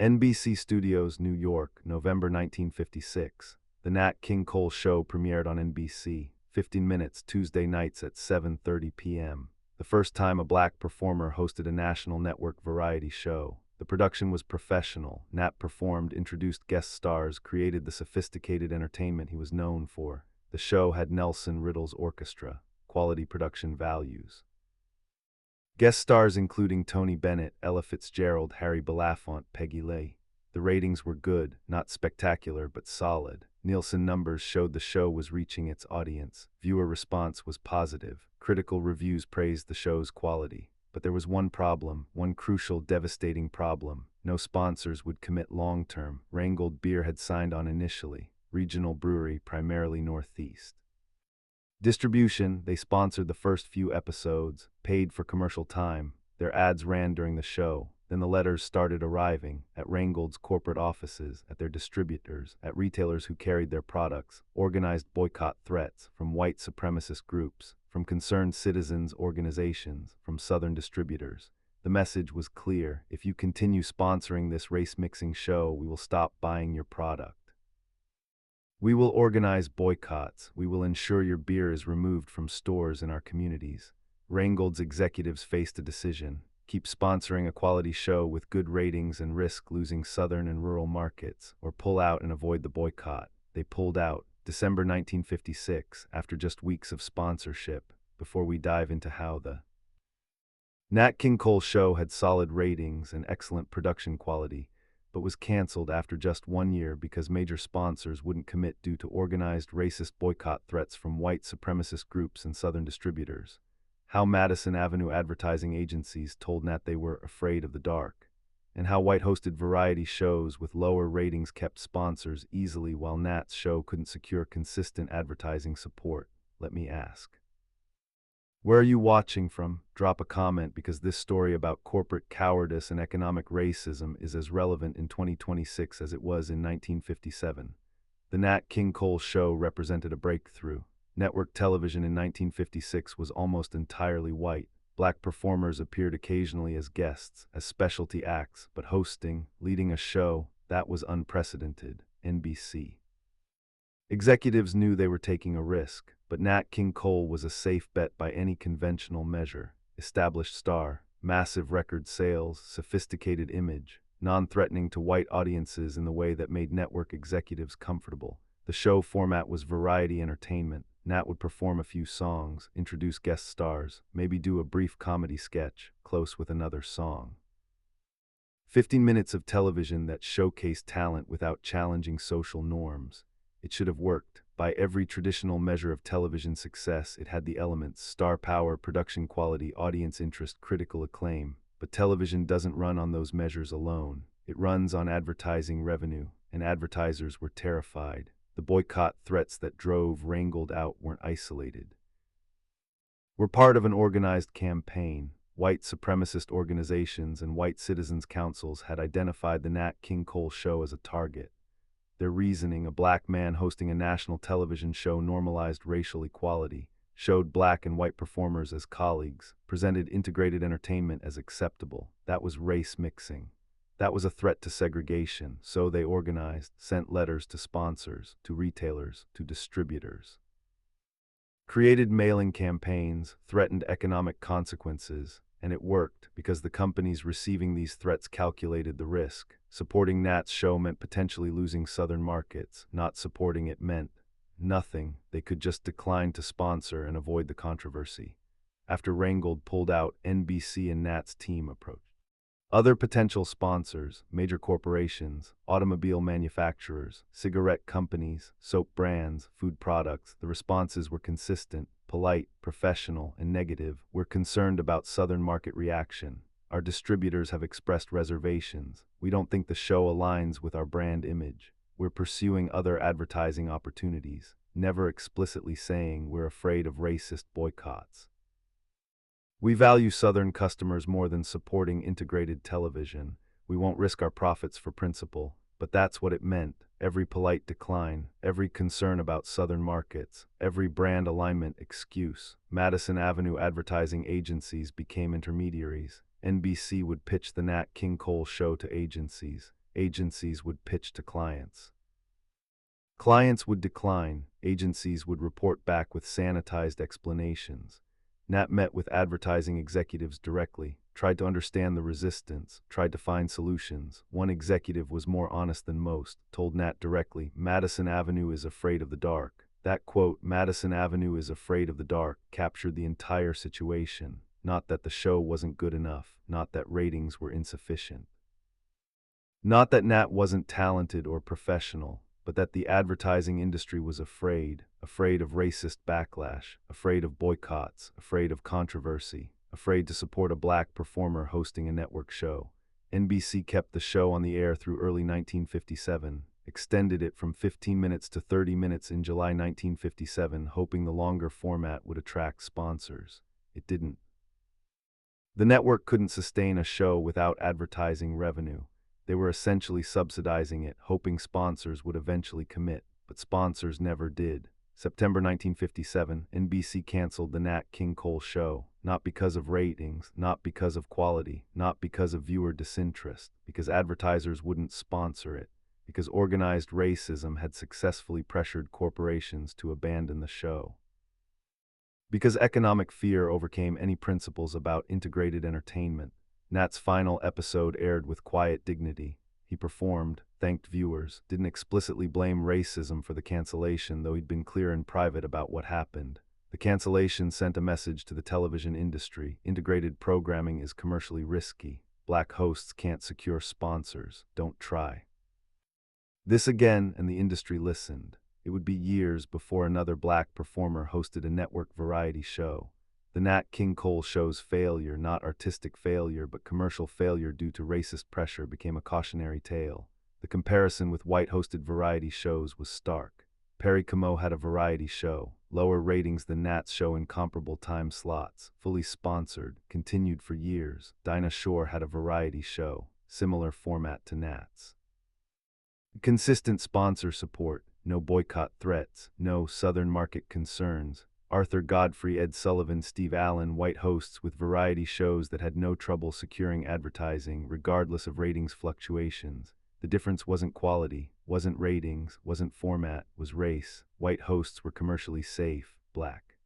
NBC Studios, New York, November 1956. The Nat King Cole Show premiered on NBC, 15 minutes, Tuesday nights at 7:30 p.m. The first time a black performer hosted a national network variety show. The production was professional. Nat performed, introduced guest stars, created the sophisticated entertainment he was known for. The show had Nelson Riddle's orchestra. Quality production values. Guest stars including Tony Bennett, Ella Fitzgerald, Harry Belafonte, Peggy Lee. The ratings were good, not spectacular but solid. Nielsen numbers showed the show was reaching its audience. Viewer response was positive. Critical reviews praised the show's quality. But there was one problem, one crucial, devastating problem. No sponsors would commit long-term. Rheingold Beer had signed on initially. Regional brewery, primarily Northeast. Distribution, they sponsored the first few episodes, paid for commercial time. Their ads ran during the show. Then the letters started arriving at Rheingold's corporate offices, at their distributors, at retailers who carried their products, organized boycott threats from white supremacist groups, from concerned citizens' organizations, from Southern distributors. The message was clear: if you continue sponsoring this race-mixing show, we will stop buying your product. We will organize boycotts. We will ensure your beer is removed from stores in our communities. Rheingold's executives faced a decision: keep sponsoring a quality show with good ratings and risk losing southern and rural markets, or pull out and avoid the boycott. They pulled out, December 1956, after just weeks of sponsorship. Before we dive into how the Nat King Cole Show had solid ratings and excellent production quality, but was canceled after just 1 year because major sponsors wouldn't commit due to organized racist boycott threats from white supremacist groups and Southern distributors. How Madison Avenue advertising agencies told Nat they were afraid of the dark, and how white-hosted variety shows with lower ratings kept sponsors easily while Nat's show couldn't secure consistent advertising support. Let me ask, where are you watching from? Drop a comment, because this story about corporate cowardice and economic racism is as relevant in 2026 as it was in 1957. The Nat King Cole Show represented a breakthrough. Network television in 1956 was almost entirely white. Black performers appeared occasionally as guests, as specialty acts, but hosting, leading a show, that was unprecedented. NBC executives knew they were taking a risk, but Nat King Cole was a safe bet by any conventional measure. Established star, massive record sales, sophisticated image, non-threatening to white audiences in the way that made network executives comfortable. The show format was variety entertainment. Nat would perform a few songs, introduce guest stars, maybe do a brief comedy sketch, close with another song. 15 minutes of television that showcased talent without challenging social norms. It should have worked. By every traditional measure of television success, it had the elements: star power, production quality, audience interest, critical acclaim. But television doesn't run on those measures alone. It runs on advertising revenue, and advertisers were terrified. The boycott threats that drove Rheingold out weren't isolated. Were part of an organized campaign. White supremacist organizations and white citizens' councils had identified the Nat King Cole Show as a target. Their reasoning: a black man hosting a national television show normalized racial equality, showed black and white performers as colleagues, presented integrated entertainment as acceptable. That was race mixing. That was a threat to segregation, so they organized, sent letters to sponsors, to retailers, to distributors. Created mailing campaigns, threatened economic consequences, and it worked because the companies receiving these threats calculated the risk. Supporting Nat's show meant potentially losing southern markets. Not supporting it meant nothing. They could just decline to sponsor and avoid the controversy. After Rheingold pulled out, NBC and Nat's team approached other potential sponsors: major corporations, automobile manufacturers, cigarette companies, soap brands, food products. The responses were consistent: polite, professional, and negative. We're concerned about Southern market reaction. Our distributors have expressed reservations. We don't think the show aligns with our brand image. We're pursuing other advertising opportunities, never explicitly saying we're afraid of racist boycotts. We value Southern customers more than supporting integrated television. We won't risk our profits for principle. But that's what it meant. Every polite decline, every concern about Southern markets, every brand alignment excuse. Madison Avenue advertising agencies became intermediaries. NBC would pitch the Nat King Cole Show to agencies. agencies would pitch to clients. Clients would decline, agencies would report back with sanitized explanations. Nat met with advertising executives directly, tried to understand the resistance, tried to find solutions. One executive was more honest than most, told Nat directly, "Madison Avenue is afraid of the dark." That quote, "Madison Avenue is afraid of the dark," captured the entire situation. Not that the show wasn't good enough, not that ratings were insufficient. Not that Nat wasn't talented or professional, but that the advertising industry was afraid of racist backlash, afraid of boycotts, afraid of controversy, afraid to support a black performer hosting a network show. NBC kept the show on the air through early 1957, extended it from 15 minutes to 30 minutes in July 1957, hoping the longer format would attract sponsors. It didn't. The network couldn't sustain a show without advertising revenue. They were essentially subsidizing it, hoping sponsors would eventually commit, but sponsors never did. September 1957, NBC canceled the Nat King Cole show, not because of ratings, not because of quality, not because of viewer disinterest, because advertisers wouldn't sponsor it, because organized racism had successfully pressured corporations to abandon the show. Because economic fear overcame any principles about integrated entertainment. Nat's final episode aired with quiet dignity. He performed, thanked viewers, didn't explicitly blame racism for the cancellation, though he'd been clear in private about what happened. The cancellation sent a message to the television industry: integrated programming is commercially risky. Black hosts can't secure sponsors. Don't try. This again, and the industry listened. It would be years before another black performer hosted a network variety show. The Nat King Cole show's failure, not artistic failure but commercial failure due to racist pressure, became a cautionary tale. The comparison with white-hosted variety shows was stark. Perry Como had a variety show, lower ratings than Nat's show in comparable time slots, fully sponsored, continued for years. Dinah Shore had a variety show, similar format to Nat's. Consistent sponsor support, no boycott threats, no Southern market concerns. Arthur Godfrey, Ed Sullivan, Steve Allen, white hosts with variety shows that had no trouble securing advertising, regardless of ratings fluctuations. The difference wasn't quality, wasn't ratings, wasn't format, was race. White hosts were commercially safe, black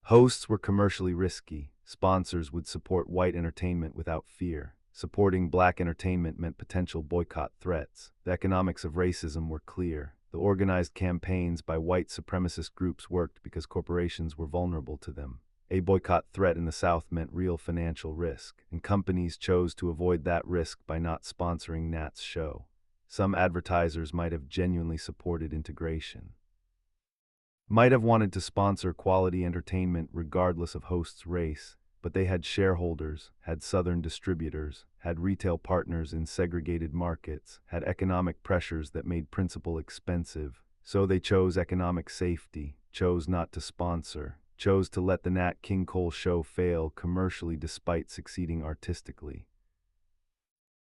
hosts were commercially risky. Sponsors would support white entertainment without fear. Supporting black entertainment meant potential boycott threats. The economics of racism were clear. The organized campaigns by white supremacist groups worked because corporations were vulnerable to them. A boycott threat in the South meant real financial risk, and companies chose to avoid that risk by not sponsoring Nat's show. Some advertisers might have genuinely supported integration, might have wanted to sponsor quality entertainment regardless of host's race, but they had shareholders, had Southern distributors, had retail partners in segregated markets, had economic pressures that made principle expensive. So they chose economic safety, chose not to sponsor, chose to let the Nat King Cole show fail commercially despite succeeding artistically.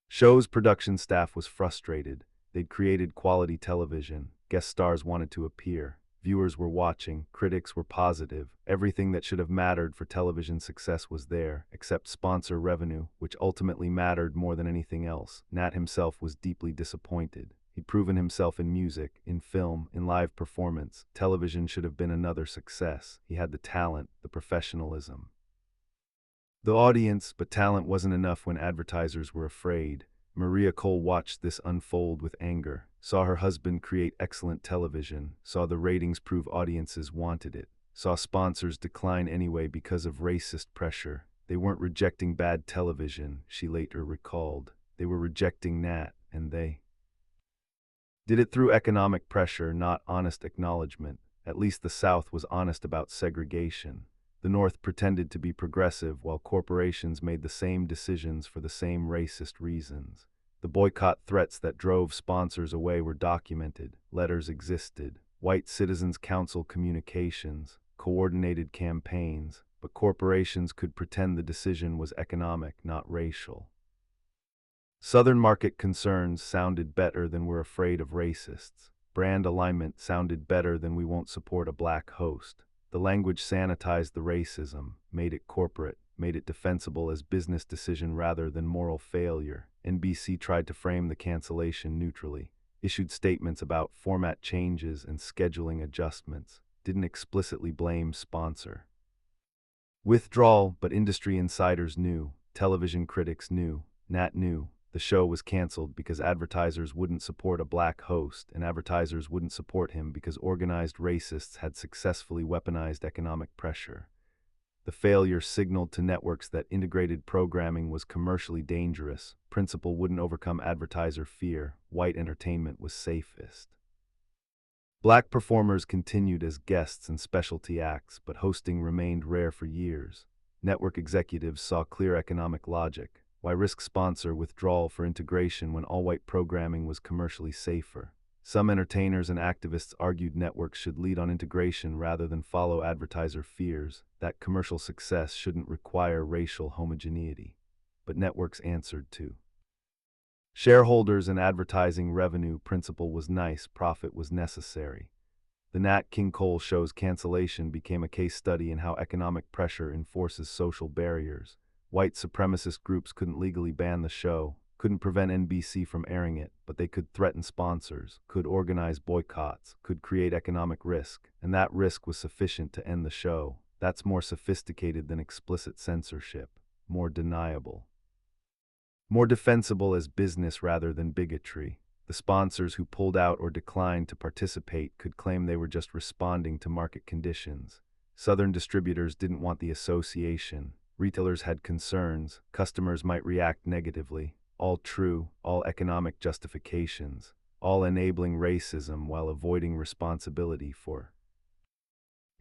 Show's production staff was frustrated. They'd created quality television. Guest stars wanted to appear. Viewers were watching, critics were positive, everything that should have mattered for television success was there, except sponsor revenue, which ultimately mattered more than anything else. Nat himself was deeply disappointed. He'd proven himself in music, in film, in live performance. Television should have been another success. He had the talent, the professionalism, the audience, but talent wasn't enough when advertisers were afraid. Maria Cole watched this unfold with anger, saw her husband create excellent television, saw the ratings prove audiences wanted it, saw sponsors decline anyway because of racist pressure. They weren't rejecting bad television, she later recalled. They were rejecting Nat, and they did it through economic pressure, not honest acknowledgement. At least the South was honest about segregation. The North pretended to be progressive while corporations made the same decisions for the same racist reasons. The boycott threats that drove sponsors away were documented. Letters existed. White Citizens Council communications, coordinated campaigns, but corporations could pretend the decision was economic, not racial. Southern market concerns sounded better than "we're afraid of racists." Brand alignment sounded better than "we won't support a black host." The language sanitized the racism, made it corporate, made it defensible as business decision rather than moral failure. NBC tried to frame the cancellation neutrally, issued statements about format changes and scheduling adjustments, didn't explicitly blame sponsor withdrawal, but industry insiders knew, television critics knew, Nat knew. The show was canceled because advertisers wouldn't support a black host, and advertisers wouldn't support him because organized racists had successfully weaponized economic pressure. The failure signaled to networks that integrated programming was commercially dangerous. Principle wouldn't overcome advertiser fear. White entertainment was safest. Black performers continued as guests and specialty acts, but hosting remained rare for years. Network executives saw clear economic logic. Why risk sponsor withdrawal for integration when all-white programming was commercially safer? Some entertainers and activists argued networks should lead on integration rather than follow advertiser fears, that commercial success shouldn't require racial homogeneity. But networks answered too. Shareholders and advertising revenue principle was nice, profit was necessary. The Nat King Cole show's cancellation became a case study in how economic pressure enforces social barriers. White supremacist groups couldn't legally ban the show, couldn't prevent NBC from airing it, but they could threaten sponsors, could organize boycotts, could create economic risk, and that risk was sufficient to end the show. That's more sophisticated than explicit censorship, more deniable, more defensible as business rather than bigotry. The sponsors who pulled out or declined to participate could claim they were just responding to market conditions. Southern distributors didn't want the association. Retailers had concerns. Customers might react negatively. All true, all economic justifications, all enabling racism while avoiding responsibility for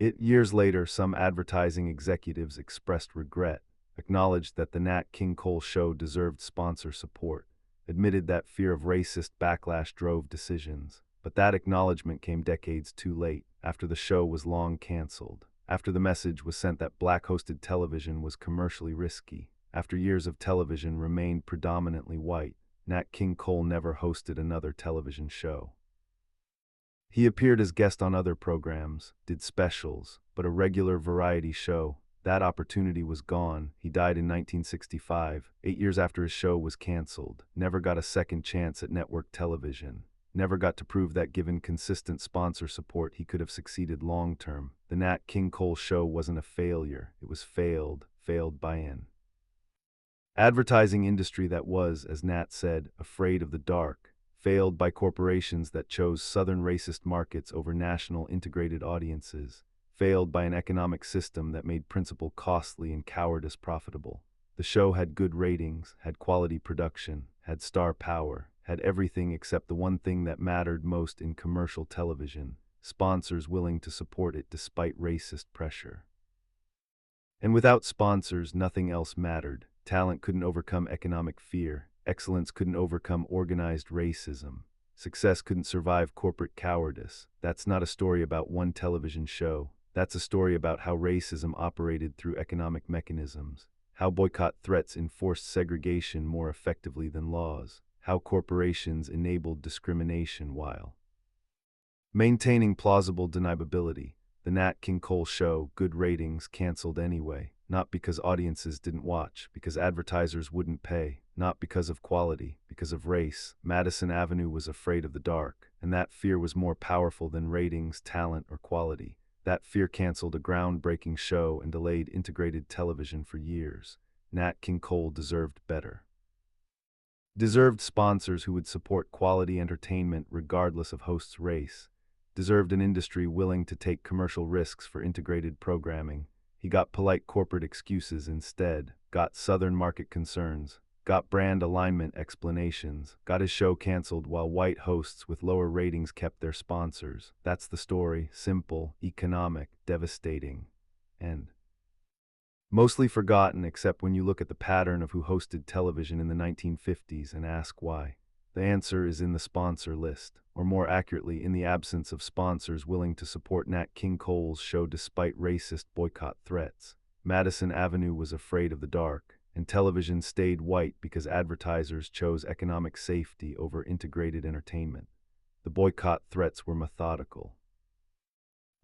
it. Years later, some advertising executives expressed regret, acknowledged that the Nat King Cole show deserved sponsor support, admitted that fear of racist backlash drove decisions. But that acknowledgement came decades too late, after the show was long canceled, after the message was sent that black-hosted television was commercially risky, after years of television remained predominantly white. Nat King Cole never hosted another television show. He appeared as guest on other programs, did specials, but a regular variety show, that opportunity was gone. He died in 1965, 8 years after his show was canceled, never got a second chance at network television, never got to prove that given consistent sponsor support he could have succeeded long-term. The Nat King Cole show wasn't a failure, it was failed by an advertising industry that was, as Nat said, afraid of the dark, failed by corporations that chose Southern racist markets over national integrated audiences, failed by an economic system that made principle costly and cowardice profitable. The show had good ratings, had quality production, had star power, had everything except the one thing that mattered most in commercial television: sponsors willing to support it despite racist pressure. And without sponsors, nothing else mattered. Talent couldn't overcome economic fear. Excellence couldn't overcome organized racism. Success couldn't survive corporate cowardice. That's not a story about one television show. That's a story about how racism operated through economic mechanisms, how boycott threats enforced segregation more effectively than laws, how corporations enabled discrimination while maintaining plausible deniability. The Nat King Cole show, good ratings, canceled anyway, not because audiences didn't watch, because advertisers wouldn't pay, not because of quality, because of race. Madison Avenue was afraid of the dark, and that fear was more powerful than ratings, talent, or quality. That fear canceled a groundbreaking show and delayed integrated television for years. Nat King Cole deserved better. Deserved sponsors who would support quality entertainment regardless of host's race. Deserved an industry willing to take commercial risks for integrated programming. He got polite corporate excuses instead, got Southern market concerns, got brand alignment explanations, got his show canceled while white hosts with lower ratings kept their sponsors. That's the story: simple, economic, devastating, and mostly forgotten except when you look at the pattern of who hosted television in the 1950s and ask why. The answer is in the sponsor list, or more accurately, in the absence of sponsors willing to support Nat King Cole's show despite racist boycott threats. Madison Avenue was afraid of the dark, and television stayed white because advertisers chose economic safety over integrated entertainment. The boycott threats were methodical.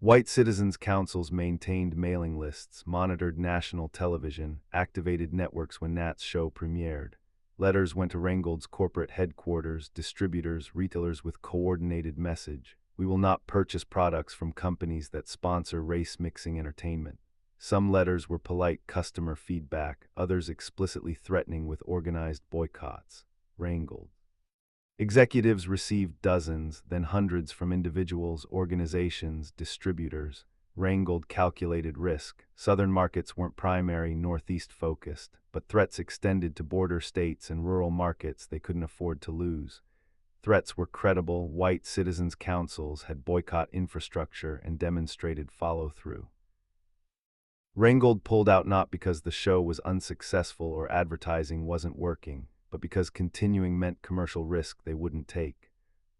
White citizens' councils maintained mailing lists, monitored national television, activated networks when Nat's show premiered. Letters went to Reingold's corporate headquarters, distributors, retailers with coordinated message. We will not purchase products from companies that sponsor race-mixing entertainment. Some letters were polite customer feedback, others explicitly threatening with organized boycotts. Reingold. Executives received dozens, then hundreds from individuals, organizations, distributors. Reingold calculated risk. Southern markets weren't primary Northeast focused, but threats extended to border states and rural markets they couldn't afford to lose. Threats were credible. White citizens' councils had boycott infrastructure and demonstrated follow-through. Reingold pulled out not because the show was unsuccessful or advertising wasn't working, but because continuing meant commercial risk they wouldn't take.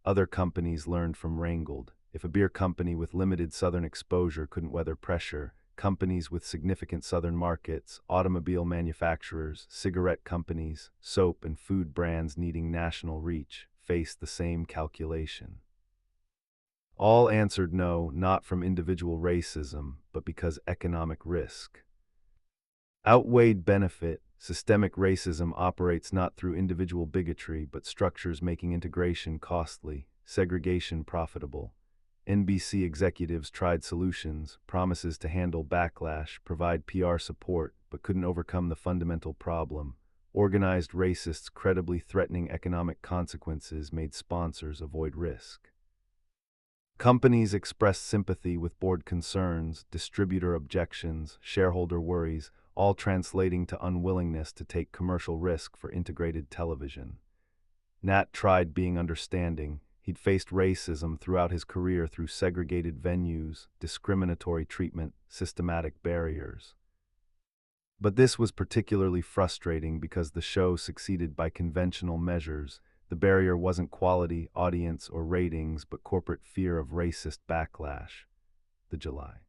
Other companies learned from Reingold. If a beer company with limited Southern exposure couldn't weather pressure, companies with significant Southern markets, automobile manufacturers, cigarette companies, soap and food brands needing national reach, faced the same calculation. All answered no, not from individual racism, but because economic risk outweighed benefit. Systemic racism operates not through individual bigotry but structures making integration costly, segregation profitable. NBC executives tried solutions, promises to handle backlash, provide PR support, but couldn't overcome the fundamental problem. Organized racists credibly threatening economic consequences made sponsors avoid risk. Companies expressed sympathy with board concerns, distributor objections, shareholder worries, all translating to unwillingness to take commercial risk for integrated television. Nat tried being understanding. He'd faced racism throughout his career through segregated venues, discriminatory treatment, systematic barriers. But this was particularly frustrating because the show succeeded by conventional measures. The barrier wasn't quality, audience, or ratings, but corporate fear of racist backlash. The July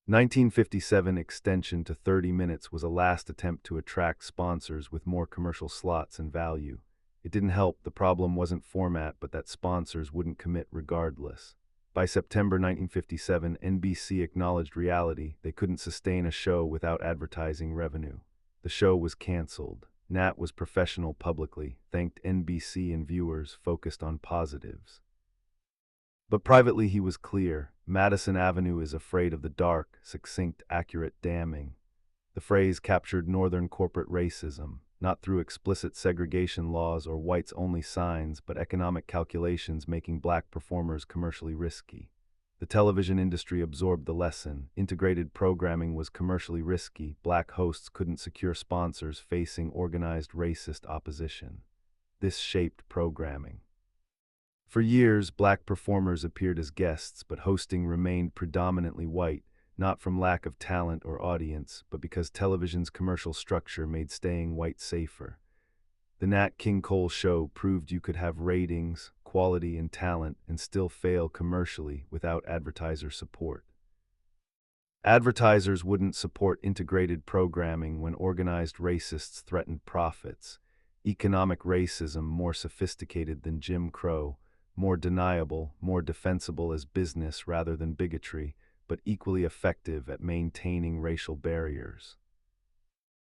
1957 extension to 30 minutes was a last attempt to attract sponsors with more commercial slots and value. It didn't help. The problem wasn't format, but that sponsors wouldn't commit regardless. By September 1957, NBC acknowledged reality. They couldn't sustain a show without advertising revenue. The show was canceled. Nat was professional publicly, thanked NBC and viewers, focused on positives. But privately he was clear. Madison Avenue is afraid of the dark, succinct, accurate damning. The phrase captured Northern corporate racism, not through explicit segregation laws or whites-only signs, but economic calculations making black performers commercially risky. The television industry absorbed the lesson. Integrated programming was commercially risky. Black hosts couldn't secure sponsors facing organized racist opposition. This shaped programming. For years, black performers appeared as guests, but hosting remained predominantly white, not from lack of talent or audience, but because television's commercial structure made staying white safer. The Nat King Cole Show proved you could have ratings, quality, and talent and still fail commercially without advertiser support. Advertisers wouldn't support integrated programming when organized racists threatened profits. Economic racism, more sophisticated than Jim Crow, more deniable, more defensible as business rather than bigotry, but equally effective at maintaining racial barriers.